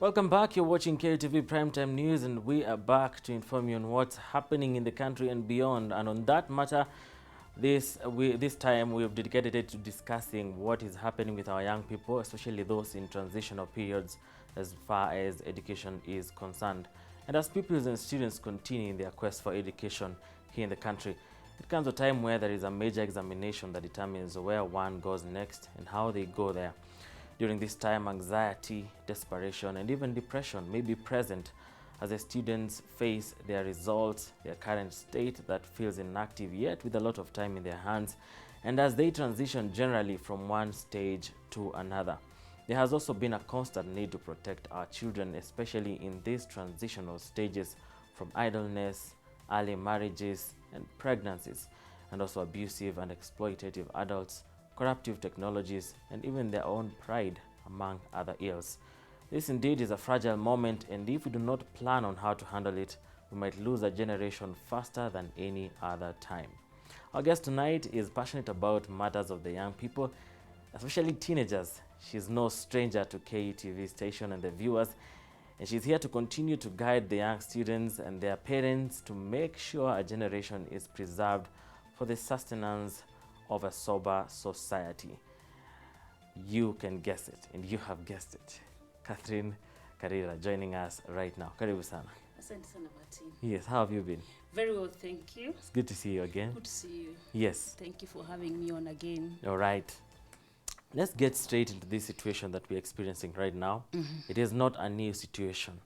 Welcome back. You're watching KUTV Primetime News, and we are back to inform you on what's happening in the country and beyond. And on that matter, this time we have dedicated it to discussing what is happening with our young people, especially those in transitional periods as far as education is concerned. And as pupils and students continue in their quest for education here in the country, it comes a time where there is a major examination that determines where one goes next and how they go there. During this time, anxiety, desperation, and even depression may be present as the students face their results, their current state that feels inactive yet with a lot of time in their hands, and as they transition generally from one stage to another. There has also been a constant need to protect our children, especially in these transitional stages, from idleness, early marriages, and pregnancies, and also abusive and exploitative adults, corruptive technologies, and even their own pride, among other ills. This indeed is a fragile moment, and if we do not plan on how to handle it, we might lose a generation faster than any other time. Our guest tonight is passionate about matters of the young people, especially teenagers. She's no stranger to KUTV station and the viewers, and she's here to continue to guide the young students and their parents to make sure a generation is preserved for the sustenance of a sober society. You can guess it, and you have guessed it. Karira joining us right now. Karibu sana. Asante sana Martin. Yes, how have you been? Very well, thank you. It's good to see you again. Good to see you. Yes. Thank you for having me on again. All right. Let's get straight into this situation that we're experiencing right now. It is not a new situation,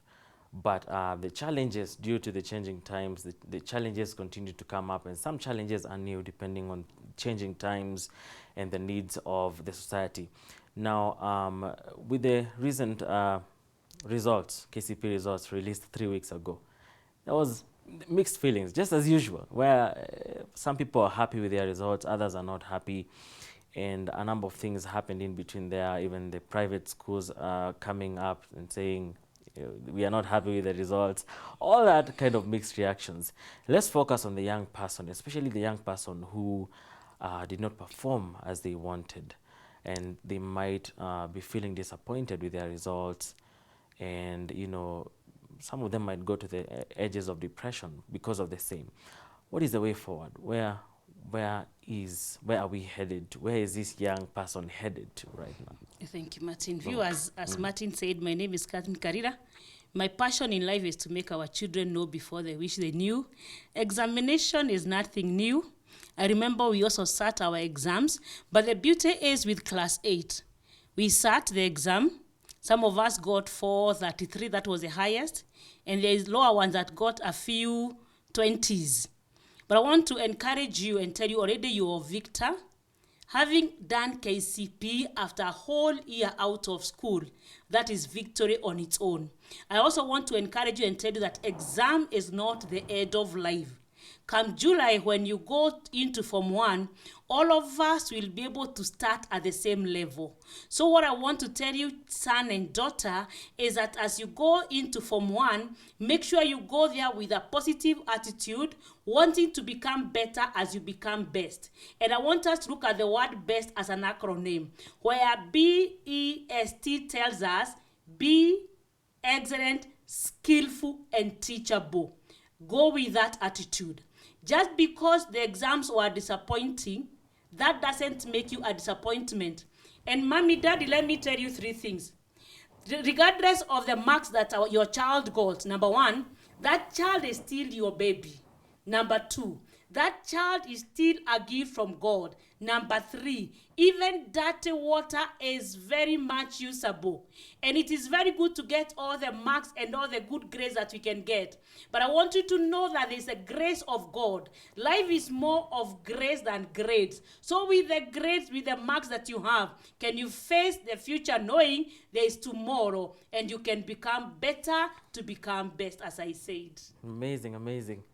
but the challenges due to the changing times, the challenges continue to come up, and some challenges are new depending on changing times and the needs of the society. Now, with the recent results, KCP results released 3 weeks ago, there was mixed feelings, just as usual, where some people are happy with their results, others are not happy, and a number of things happened in between there. Even the private schools are coming up and saying, we are not happy with the results, all that kind of mixed reactions. Let's focus on the young person, especially the young person who did not perform as they wanted, and they might be feeling disappointed with their results, and some of them might go to the edges of depression because of the same. What is the way forward? Where are we headed to? Where is this young person headed to right now? Thank you, Martin. Viewers, as Martin said, my name is Karira. My passion in life is to make our children know before they wish they knew. Examination is nothing new. I remember we also sat our exams, but the beauty is with class 8. We sat the exam. Some of us got 433, that was the highest, and there is lower ones that got a few 20s. But I want to encourage you and tell you already you're a victor. Having done KCP after a whole year out of school, that is victory on its own. I also want to encourage you and tell you that exam is not the end of life. Come July, when you go into Form 1, all of us will be able to start at the same level. So what I want to tell you, son and daughter, is that as you go into Form 1, make sure you go there with a positive attitude, wanting to become better as you become best. And I want us to look at the word best as an acronym, where BEST tells us be excellent, skillful, and teachable. Go with that attitude. Just because the exams were disappointing, that doesn't make you a disappointment. And mommy, daddy, let me tell you 3 things. Regardless of the marks that your child got, number 1, that child is still your baby. Number 2, that child is still a gift from God. Number 3, even dirty water is very much usable. And it is very good to get all the marks and all the good grades that we can get. But I want you to know that there is a grace of God. Life is more of grace than grades. So with the grades, with the marks that you have, can you face the future knowing there is tomorrow and you can become better to become best, as I said. Amazing, amazing.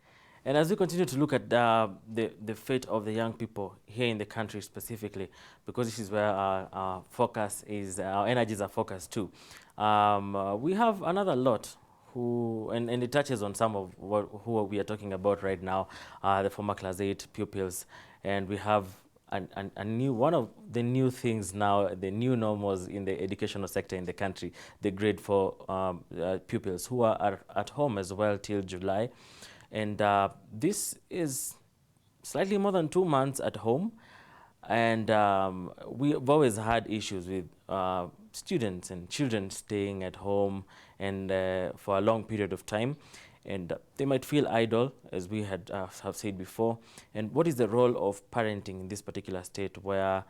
And as we continue to look at the fate of the young people here in the country specifically, because this is where our focus is, our energies are focused too, we have another lot who, and it touches on some of who we are talking about right now, the former Class 8 pupils, and we have a new one of the new things now, the new normals in the educational sector in the country, the grade 4 pupils who are at home as well till July. And this is slightly more than 2 months at home. And we've always had issues with students and children staying at home and for a long period of time. And they might feel idle, as we had have said before. And what is the role of parenting in this particular state where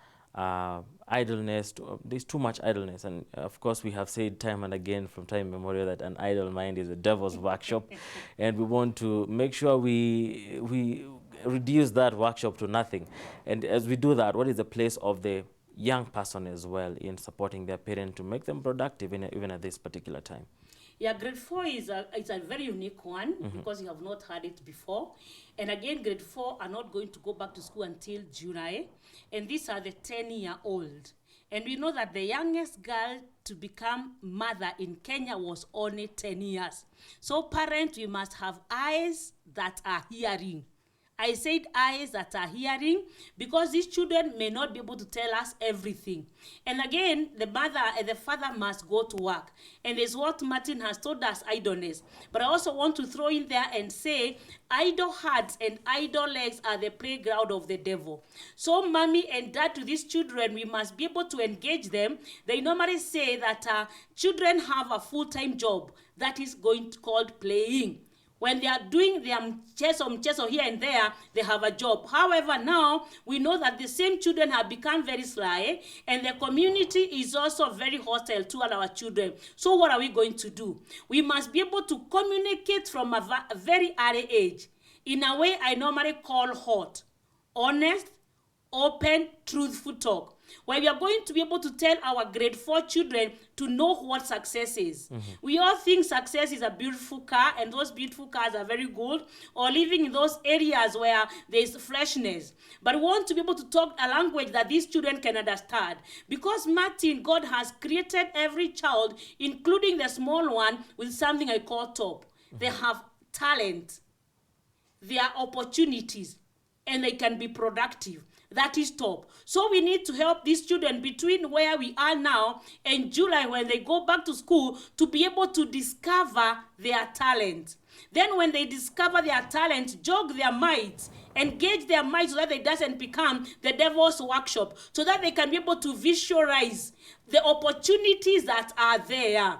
idleness, there's too much idleness? And of course, we have said time and again from time immemorial that an idle mind is a devil's workshop. And we want to make sure we reduce that workshop to nothing. And as we do that, what is the place of the young person as well in supporting their parent to make them productive even at this particular time? Yeah, grade 4 is a very unique one because you have not had it before. And again, grade 4 are not going to go back to school until July. And these are the 10-year-old. And we know that the youngest girl to become mother in Kenya was only 10 years. So parents, we must have eyes that are hearing. I said eyes that are hearing because these children may not be able to tell us everything. And again, the mother and the father must go to work. And it's what Martin has told us, idleness. But I also want to throw in there and say, idle hearts and idle legs are the playground of the devil. So mommy and dad to these children, we must be able to engage them. They normally say that children have a full-time job that is called playing. When they are doing their cheso here and there, they have a job. However, now we know that the same children have become very sly, and the community is also very hostile to all our children. So what are we going to do? We must be able to communicate from a very early age in a way I normally call hot, honest, open, truthful talk, where we are going to be able to tell our grade 4 children to know what success is. We all think success is a beautiful car, and those beautiful cars are very good, or living in those areas where there's freshness. But we want to be able to talk a language that these children can understand. Because Martin, God has created every child, including the small one, with something I call top. They have talent, there are opportunities, and they can be productive. That is top. So we need to help these children between where we are now and July when they go back to school to be able to discover their talent. Then when they discover their talent, jog their minds, engage their minds so that it doesn't become the devil's workshop, so that they can be able to visualize the opportunities that are there.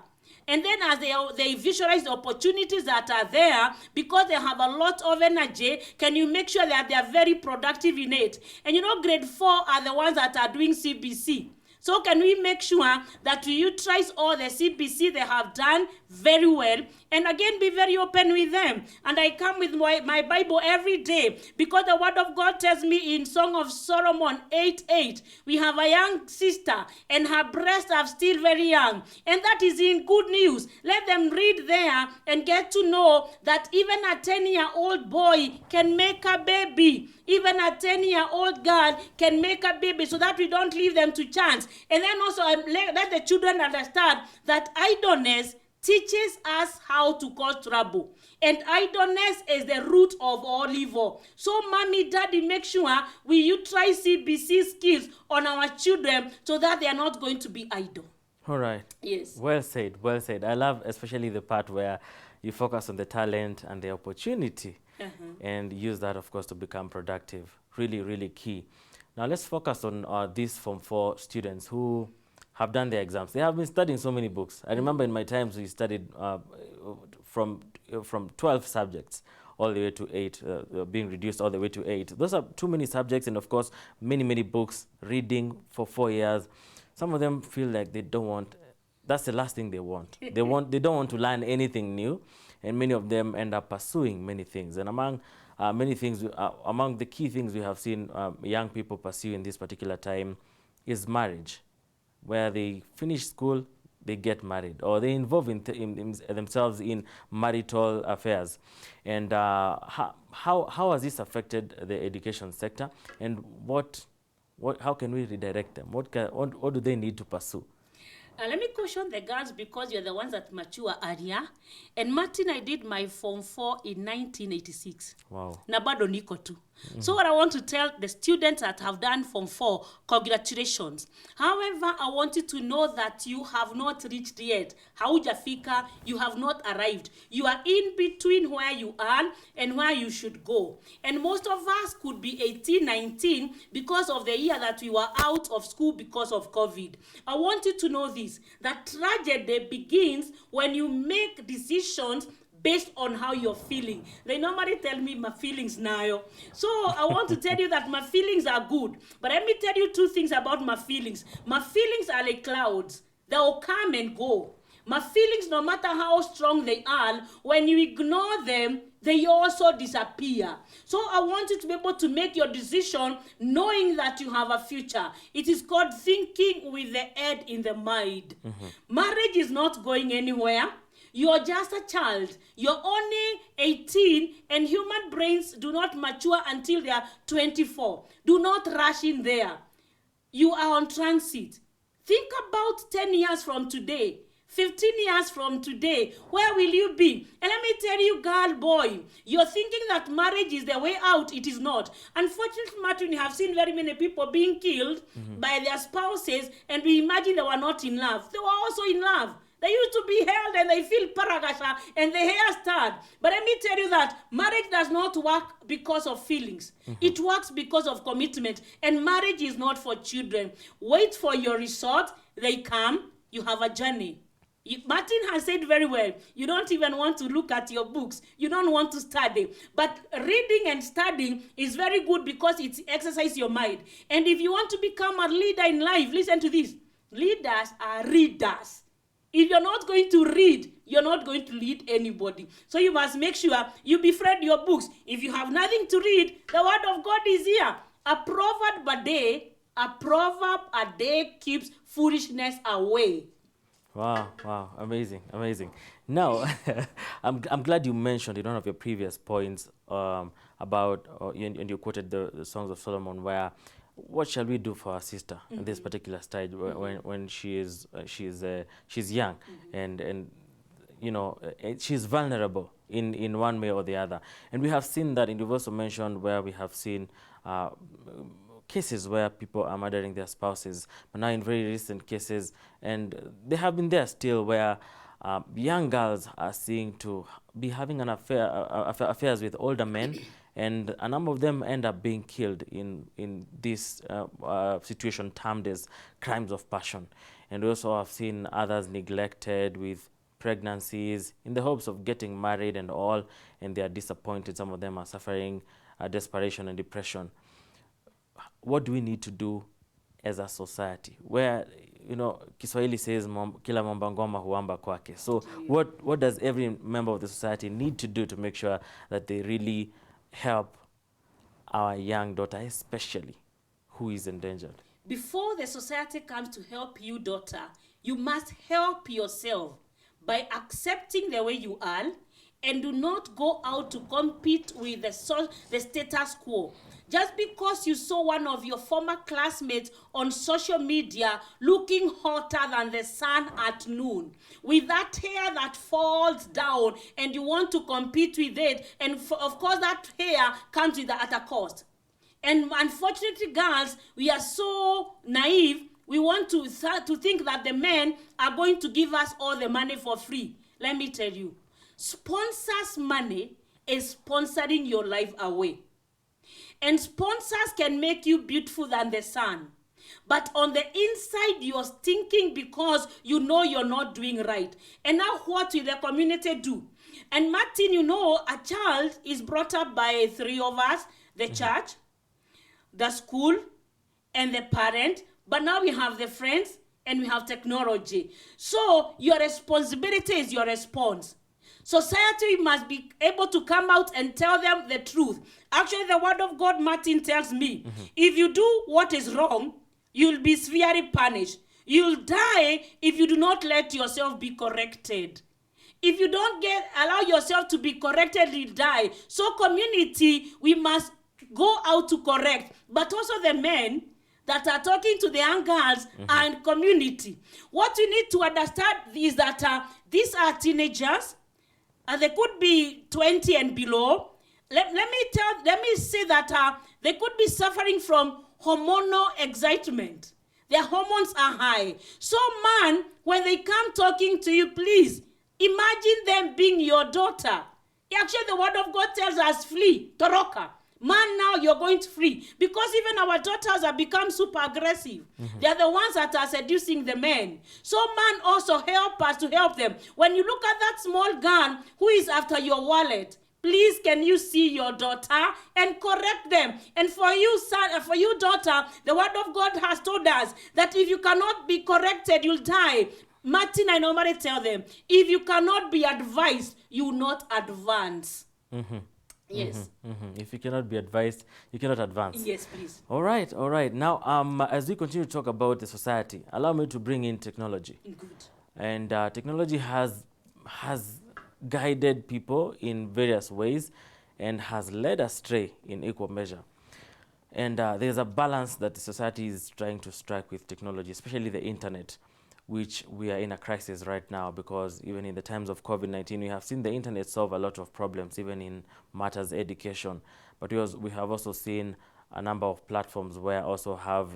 And then as they visualize the opportunities that are there, because they have a lot of energy, can you make sure that they are very productive in it? And you know, grade 4 are the ones that are doing CBC. So can we make sure that we utilize all the CBC they have done very well, and again be very open with them? And I come with my Bible every day, because the word of God tells me in Song of Solomon 8:8, we have a young sister and her breasts are still very young. And that is in good news. Let them read there and get to know that even a 10-year-old boy can make a baby. Even a 10-year-old girl can make a baby, so that we don't leave them to chance. And then also let the children understand that idleness teaches us how to cause trouble. And idleness is the root of all evil. So mommy, daddy, make sure we utilize CBC skills on our children so that they are not going to be idle. All right. Yes. Well said, well said. I love especially the part where you focus on the talent and the opportunity and use that, of course, to become productive. Really, really key. Now let's focus on these Form 4 students who have done their exams. They have been studying so many books. I remember in my times we studied from 12 subjects all the way to 8, being reduced all the way to 8. Those are too many subjects, and of course, many, many books, reading for 4 years. Some of them feel like they don't want, that's the last thing they want. They don't want to learn anything new, and many of them end up pursuing many things. And among many things, among the key things we have seen young people pursue in this particular time is marriage, where they finish school, they get married, or they involve in themselves in marital affairs. And how has this affected the education sector, and how can we redirect them? What do they need to pursue? Let me caution the girls, because you're the ones that mature earlier. And Martin, I did my Form 4 in 1986. Wow. Na bado niko tu. So what I want to tell the students that have done Form 4, congratulations. However, I want you to know that you have not reached yet. Haujafika, you have not arrived. You are in between where you are and where you should go. And most of us could be 18, 19 because of the year that we were out of school because of COVID. I want you to know this, that tragedy begins when you make decisions based on how you're feeling. They normally tell me my feelings now. So I want to tell you that my feelings are good. But let me tell you two things about my feelings. My feelings are like clouds. They'll come and go. My feelings, no matter how strong they are, when you ignore them, they also disappear. So I want you to be able to make your decision knowing that you have a future. It is called thinking with the head in the mind. Marriage is not going anywhere. You're just a child. You're only 18 and human brains do not mature until they are 24. Do not rush in there. You are on transit. Think about 10 years from today. 15 years from today, where will you be? And let me tell you, girl, boy, you're thinking that marriage is the way out. It is not. Unfortunately, Martin, we have seen very many people being killed by their spouses, and we imagine they were not in love. They were also in love. They used to be held and they feel paragasha and the hair start. But let me tell you that marriage does not work because of feelings. It works because of commitment. And marriage is not for children. Wait for your resort. They come. You have a journey. Martin has said very well, you don't even want to look at your books. You don't want to study. But reading and studying is very good because it exercises your mind. And if you want to become a leader in life, listen to this. Leaders are readers. If you're not going to read, you're not going to lead anybody. So you must make sure you befriend your books. If you have nothing to read, the word of God is here. A proverb a day keeps foolishness away. Wow, amazing. Now, I'm glad you mentioned in one of your previous points about, and you quoted the Songs of Solomon, where what shall we do for our sister at this particular stage when she's young and you know she's vulnerable in one way or the other. And we have seen that, and you've also mentioned where we have seen cases where people are murdering their spouses, but now in very recent cases, and they have been there still, where young girls are seen to be having affairs with older men, and a number of them end up being killed in this situation termed as crimes of passion. And we also have seen others neglected with pregnancies in the hopes of getting married and all, and they are disappointed. Some of them are suffering desperation and depression. What do we need to do as a society, where, you know, Kiswahili says kila mwamba ngoma huamba kwake? So what does every member of the society need to do to make sure that they really help our young daughter, especially who is endangered? Before the society comes to help you, daughter, you must help yourself by accepting the way you are, and do not go out to compete with the status quo. Just because you saw one of your former classmates on social media looking hotter than the sun at noon, with that hair that falls down, and you want to compete with it, and of course that hair comes at a cost. And unfortunately, girls, we are so naive. We want to think that the men are going to give us all the money for free. Let me tell you, sponsors' money is sponsoring your life away. And sponsors can make you beautiful than the sun. But on the inside, you're stinking because you know you're not doing right. And now what will the community do? And Martin, you know, a child is brought up by three of us: the church, the school, and the parent. But now we have the friends and we have technology. So your responsibility is your response. Society must be able to come out and tell them the truth. Actually, the word of God, Martin, tells me, if you do what is wrong, you'll be severely punished. You'll die if you do not let yourself be corrected. If you don't allow yourself to be corrected, you'll die. So community, we must go out to correct. But also the men that are talking to the young girls and community. What you need to understand is that these are teenagers. They could be 20 and below. let me say that they could be suffering from hormonal excitement. Their hormones are high. So man, when they come talking to you, please imagine them being your daughter. Actually, the word of God tells us, flee, toroka. Man, now you're going to flee. Because even our daughters have become super aggressive. They are the ones that are seducing the men. So man also help us to help them. When you look at that small gun who is after your wallet, please can you see your daughter and correct them. And for you, son, for you, daughter, the word of God has told us that if you cannot be corrected, you'll die. Martin, I normally tell them, if you cannot be advised, you will not advance. Yes. If you cannot be advised, you cannot advance. Yes, please. All right, all right. Now, as we continue to talk about the society, allow me to bring in technology. Good. And technology has guided people in various ways and has led astray in equal measure. And there's a balance that the society is trying to strike with technology, especially the internet, which we are in a crisis right now, because even in the times of COVID-19, we have seen the internet solve a lot of problems, even in matters education. But we have also seen a number of platforms where also have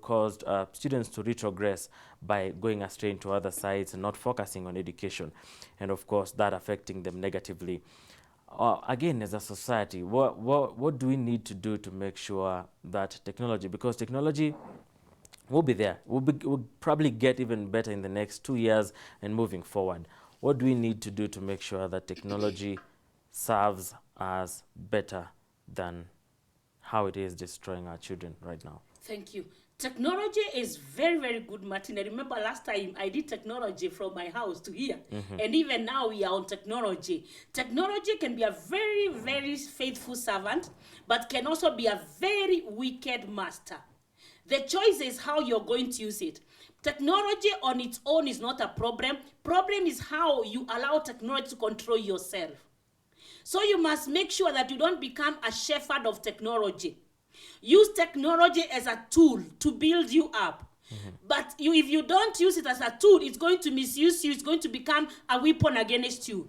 caused students to retrogress by going astray into other sites and not focusing on education, and of course that affecting them negatively. Again, as a society, what do we need to do to make sure that technology, because technology will be there, we'll probably get even better in the next 2 years and moving forward. What do we need to do to make sure that technology serves us better than how it is destroying our children right now? Thank you. Technology is very, very good, Martin. I remember last time I did technology from my house to here. And even now we are on technology. Technology can be a very, very faithful servant, but can also be a very wicked master. The choice is how you're going to use it. Technology on its own is not a problem. Problem is how you allow technology to control yourself. So you must make sure that you don't become a shepherd of technology. Use technology as a tool to build you up. But if you don't use it as a tool, it's going to misuse you. It's going to become a weapon against you.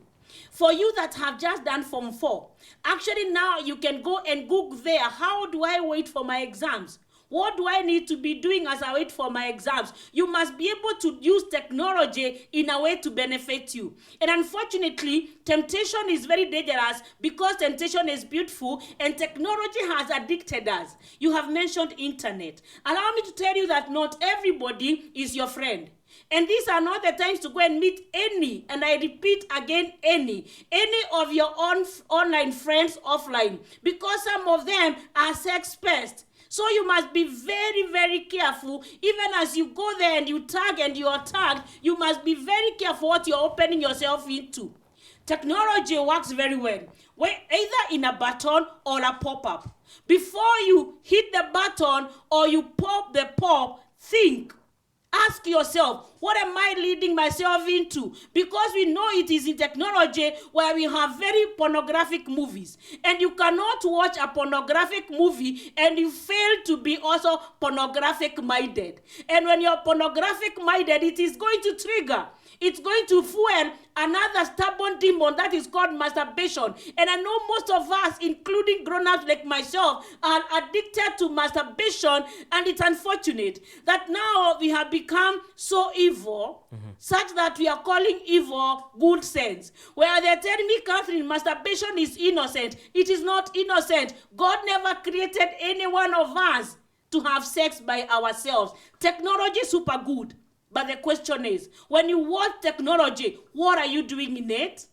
For you that have just done Form 4, actually now you can go and Google there, how do I wait for my exams? What do I need to be doing as I wait for my exams? You must be able to use technology in a way to benefit you. And unfortunately, temptation is very dangerous because temptation is beautiful and technology has addicted us. You have mentioned internet. Allow me to tell you that not everybody is your friend. And these are not the times to go and meet any, and I repeat again, any of your own online friends offline, because some of them are sex pests. So you must be very, very careful. Even as you go there and you tag and you are tagged, you must be very careful what you're opening yourself into. Technology works very well, either in a button or a pop-up. Before you hit the button or you pop the pop, think. Ask yourself, what am I leading myself into? Because we know it is in technology where we have very pornographic movies. And you cannot watch a pornographic movie and you fail to be also pornographic minded. And when you're pornographic minded, it is going to trigger. It's going to fuel another stubborn demon that is called masturbation. And I know most of us, including grown-ups like myself, are addicted to masturbation, and it's unfortunate that now we have become so evil, such that we are calling evil good sense. Where they're telling me, Catherine, masturbation is innocent. It is not innocent. God never created any one of us to have sex by ourselves. Technology is super good. But the question is, when you watch technology, what are you doing in it?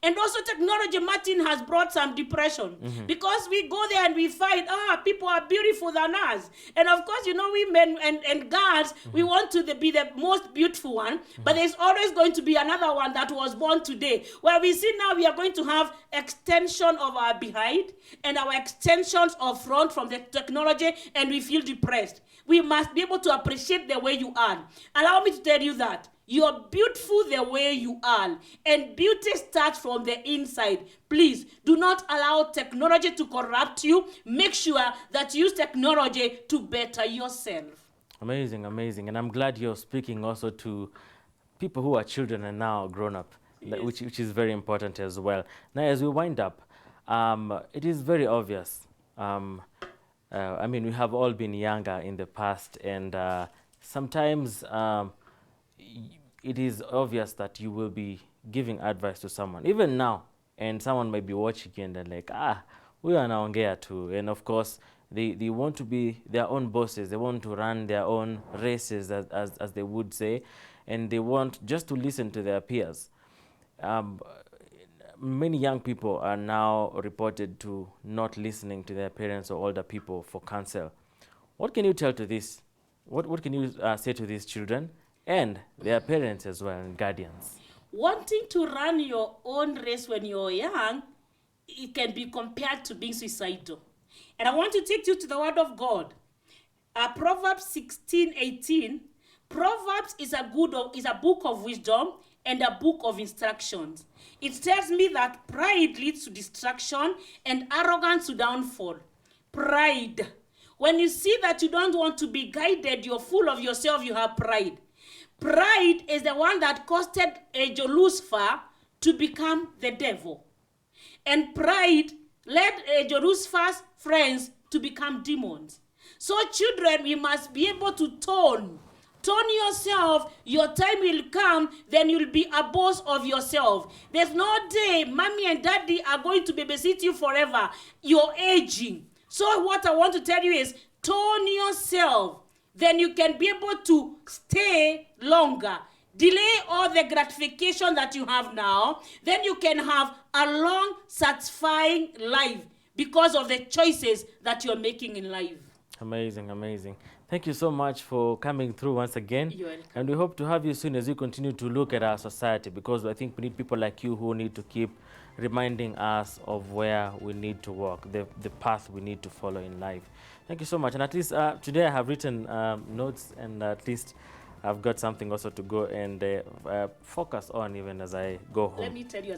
And also technology, Martin, has brought some depression. Because we go there and we find, people are beautiful than us. And of course, you know, women and girls, we want to be the most beautiful one. But there's always going to be another one that was born today. Where we see now we are going to have extension of our behind and our extensions of front from the technology, and we feel depressed. We must be able to appreciate the way you are. Allow me to tell you that you're beautiful the way you are. And beauty starts from the inside. Please, do not allow technology to corrupt you. Make sure that you use technology to better yourself. Amazing, amazing. And I'm glad you're speaking also to people who are children and now grown up. that, Yes. which is very important as well. Now, as we wind up, it is very obvious. I mean, we have all been younger in the past, and sometimes it is obvious that you will be giving advice to someone, even now, and someone might be watching you and they're like, we are naongea too. And of course, they want to be their own bosses. They want to run their own races, as they would say, and they want just to listen to their peers. Um, Many young people are now reported to not listening to their parents or older people for counsel. What can you tell to this? What can you say to these children and their parents as well and guardians? Wanting to run your own race when you're young, it can be compared to being suicidal. And I want to take you to the Word of God. Proverbs 16:18. Proverbs is a book of wisdom and a book of instructions. It tells me that pride leads to destruction and arrogance to downfall. Pride. When you see that you don't want to be guided, you're full of yourself, you have pride. Pride is the one that costed angel Lucifer to become the devil. And pride led Lucifer's friends to become demons. So children, we must be able to tone yourself. Your time will come, then you'll be a boss of yourself. There's no day mommy and daddy are going to babysit you forever. You're aging. So what I want to tell you is tone yourself. Then you can be able to stay longer. Delay all the gratification that you have now. Then you can have a long, satisfying life because of the choices that you're making in life. Amazing, amazing. Thank you so much for coming through once again. You're welcome. And we hope to have you soon as we continue to look at our society, because I think we need people like you who need to keep reminding us of where we need to walk, the path we need to follow in life. Thank you so much. And at least today I have written notes, and at least I've got something also to go and focus on even as I go home. Let me tell you,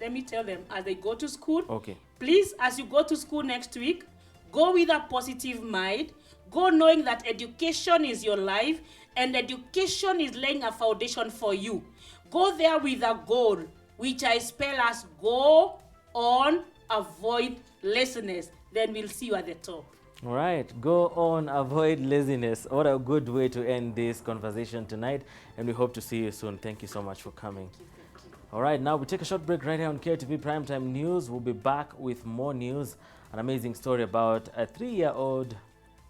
let me tell them as they go to school. Okay. Please, as you go to school next week, go with a positive mind. Go knowing that education is your life and education is laying a foundation for you. Go there with a goal, which I spell as go on, avoid laziness. Then we'll see you at the top. All right, go on, avoid laziness. What a good way to end this conversation tonight, and we hope to see you soon. Thank you so much for coming. Thank you. All right, now we take a short break right here on KUTV Primetime News. We'll be back with more news, an amazing story about a 3-year-old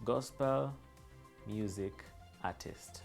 gospel music artist.